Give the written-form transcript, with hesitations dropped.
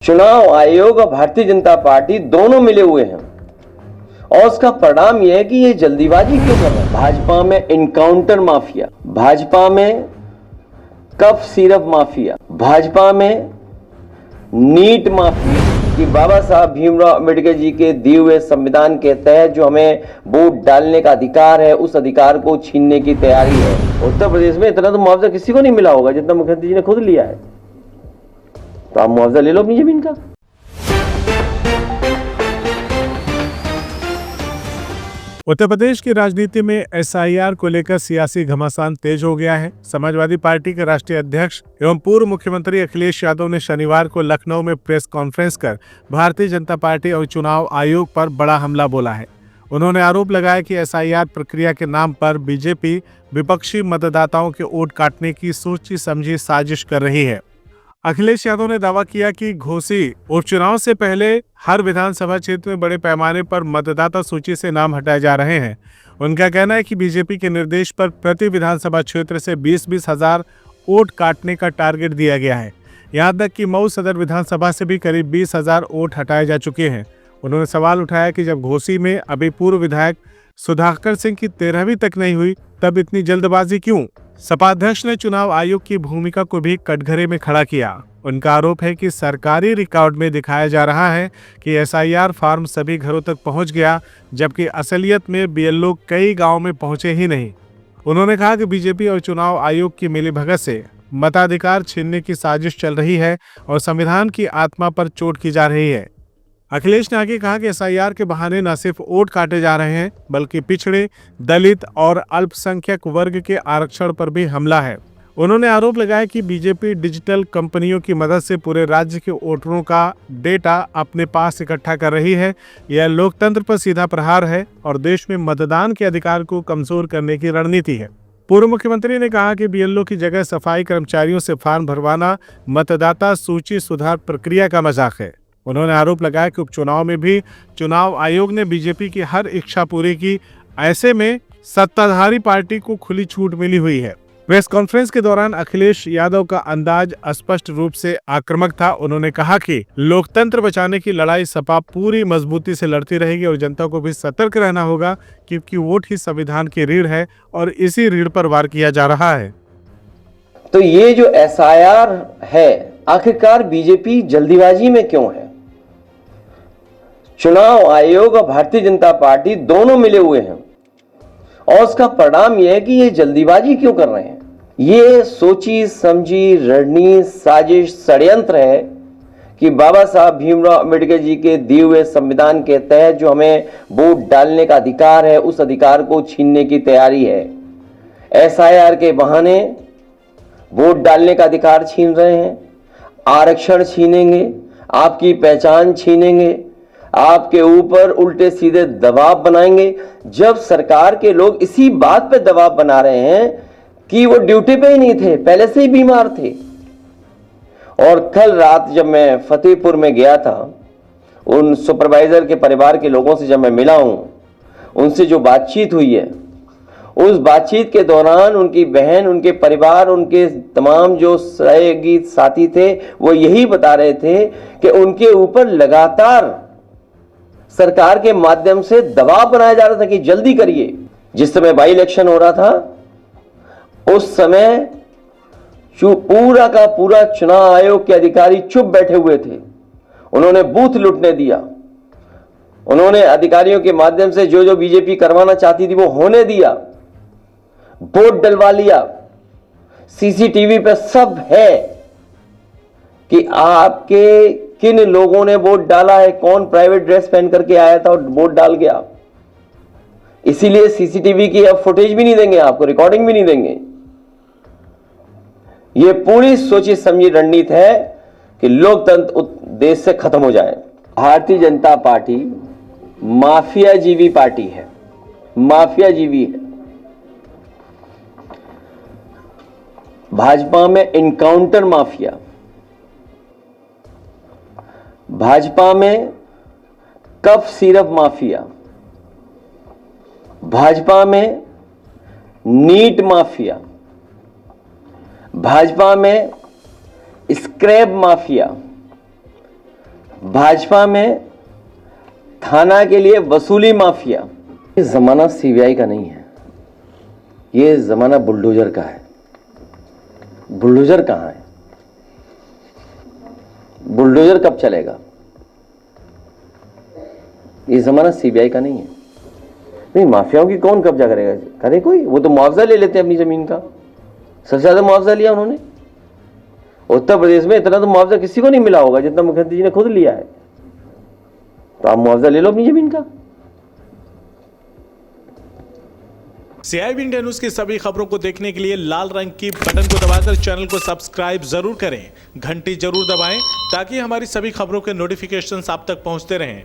चुनाव आयोग और भारतीय जनता पार्टी दोनों मिले हुए हैं और उसका परिणाम यह है कि ये जल्दीबाजी क्यों कर रहे हैं। भाजपा में इनकाउंटर माफिया, भाजपा में कफ सिरप माफिया, भाजपा में नीट माफिया कि बाबा साहब भीमराव अंबेडकर जी के दिए हुए संविधान के तहत जो हमें वोट डालने का अधिकार है उस अधिकार को छीनने की तैयारी है। उत्तर प्रदेश में इतना तो मुआवजा किसी को नहीं मिला होगा जितना मुख्यमंत्री जी ने खुद लिया है, तो आप मुआवजा ले लो अपनी जमीन का। उत्तर प्रदेश की राजनीति में एसआईआर को लेकर सियासी घमासान तेज हो गया है। समाजवादी पार्टी के राष्ट्रीय अध्यक्ष एवं पूर्व मुख्यमंत्री अखिलेश यादव ने शनिवार को लखनऊ में प्रेस कॉन्फ्रेंस कर भारतीय जनता पार्टी और चुनाव आयोग पर बड़ा हमला बोला है। उन्होंने आरोप लगाया कि एसआईआर प्रक्रिया के नाम पर बीजेपी विपक्षी मतदाताओं के वोट काटने की सोची समझी साजिश कर रही है। अखिलेश यादव ने दावा किया कि घोसी उपचुनाव से पहले हर विधानसभा क्षेत्र में बड़े पैमाने पर मतदाता सूची से नाम हटाए जा रहे हैं। उनका कहना है कि बीजेपी के निर्देश पर प्रति विधानसभा क्षेत्र से 20-20 हजार वोट काटने का टारगेट दिया गया है। यहां तक कि मऊ सदर विधानसभा से भी करीब 20 हजार वोट हटाए जा चुके हैं। उन्होंने सवाल उठाया कि जब घोसी में अभी पूर्व विधायक सुधाकर सिंह की 13वीं तक नहीं हुई तब इतनी जल्दबाजी क्यों। सपा अध्यक्ष ने चुनाव आयोग की भूमिका को भी कटघरे में खड़ा किया। उनका आरोप है कि सरकारी रिकॉर्ड में दिखाया जा रहा है कि एसआईआर फॉर्म सभी घरों तक पहुंच गया, जबकि असलियत में बीएलओ कई गांवों में पहुंचे ही नहीं। उन्होंने कहा कि बीजेपी और चुनाव आयोग की मिलीभगत से मताधिकार छीनने की साजिश चल रही है और संविधान की आत्मा पर चोट की जा रही है। अखिलेश ने आगे कहा कि एसआईआर के बहाने न सिर्फ वोट काटे जा रहे हैं बल्कि पिछड़े, दलित और अल्पसंख्यक वर्ग के आरक्षण पर भी हमला है। उन्होंने आरोप लगाया कि बीजेपी डिजिटल कंपनियों की मदद से पूरे राज्य के वोटरों का डेटा अपने पास इकट्ठा कर रही है। यह लोकतंत्र पर सीधा प्रहार है और देश में मतदान के अधिकार को कमजोर करने की रणनीति है। पूर्व मुख्यमंत्री ने कहा कि बीएलओ की जगह सफाई कर्मचारियों से फॉर्म भरवाना मतदाता सूची सुधार प्रक्रिया का मजाक है। उन्होंने आरोप लगाया कि उपचुनाव में भी चुनाव आयोग ने बीजेपी की हर इच्छा पूरी की, ऐसे में सत्ताधारी पार्टी को खुली छूट मिली हुई है। प्रेस कॉन्फ्रेंस के दौरान अखिलेश यादव का अंदाज स्पष्ट रूप से आक्रामक था। उन्होंने कहा कि लोकतंत्र बचाने की लड़ाई सपा पूरी मजबूती से लड़ती रहेगी और जनता को भी सतर्क रहना होगा क्योंकि वोट ही संविधान की रीढ़ है और इसी रीढ़ पर वार किया जा रहा है। तो ये जो एसआईआर है, आखिरकार बीजेपी जल्दीबाजी में क्यों है? चुनाव आयोग और भारतीय जनता पार्टी दोनों मिले हुए हैं और उसका परिणाम यह है कि ये जल्दीबाजी क्यों कर रहे हैं। ये सोची समझी रणनीति, साजिश, षड्यंत्र है कि बाबा साहब भीमराव अंबेडकर जी के दिए हुए संविधान के तहत जो हमें वोट डालने का अधिकार है उस अधिकार को छीनने की तैयारी है। एसआईआर के बहाने वोट डालने का अधिकार छीन रहे हैं, आरक्षण छीनेंगे, आपकी पहचान छीनेंगे, आपके ऊपर उल्टे सीधे दबाव बनाएंगे। जब सरकार के लोग इसी बात पे दबाव बना रहे हैं कि वो ड्यूटी पे ही नहीं थे, पहले से ही बीमार थे। और कल रात जब मैं फतेहपुर में गया था, उन सुपरवाइजर के परिवार के लोगों से जब मैं मिला हूं, उनसे जो बातचीत हुई है, उस बातचीत के दौरान उनकी बहन, उनके परिवार, उनके तमाम जो सहयोगी साथी थे वो यही बता रहे थे कि उनके ऊपर लगातार सरकार के माध्यम से दबाव बनाया जा रहा था कि जल्दी करिए। जिस समय बाई इलेक्शन हो रहा था उस समय पूरा का पूरा चुनाव आयोग के अधिकारी चुप बैठे हुए थे। उन्होंने बूथ लूटने दिया, उन्होंने अधिकारियों के माध्यम से जो जो बीजेपी करवाना चाहती थी वो होने दिया, वोट डलवा लिया। सीसीटीवी पे सब है कि आपके किन लोगों ने वोट डाला है, कौन प्राइवेट ड्रेस पहन करके आया था और वोट डाल गया। इसीलिए सीसीटीवी की अब फुटेज भी नहीं देंगे आपको, रिकॉर्डिंग भी नहीं देंगे। यह पूरी सोची समझी रणनीति है कि लोकतंत्र देश से खत्म हो जाए। भारतीय जनता पार्टी माफियाजीवी पार्टी है, माफियाजीवी है। भाजपा में इनकाउंटर माफिया, भाजपा में कफ सिरप माफिया, भाजपा में नीट माफिया, भाजपा में स्क्रैप माफिया, भाजपा में थाना के लिए वसूली माफिया। ये जमाना सीबीआई का नहीं है, ये जमाना बुलडोजर का है। बुलडोजर कहां है? बुलडोजर कब चलेगा? ये जमाना सीबीआई का नहीं है। नहीं, माफियाओं की कौन कब्जा करेगा? करे कोई? वो तो मुआवजा ले लेते हैं अपनी जमीन का। सबसे ज्यादा मुआवजा लिया उन्होंने। उत्तर प्रदेश में इतना तो मुआवजा किसी को नहीं मिला होगा जितना मुख्यमंत्री जी ने खुद लिया है। तो आप मुआवजा ले लो अपनी जमीन का। CIB इंडिया न्यूज की सभी खबरों को देखने के लिए लाल रंग की बटन को दबाकर चैनल को सब्सक्राइब जरूर करें, घंटी जरूर दबाएं ताकि हमारी सभी खबरों के नोटिफिकेशंस आप तक पहुंचते रहें।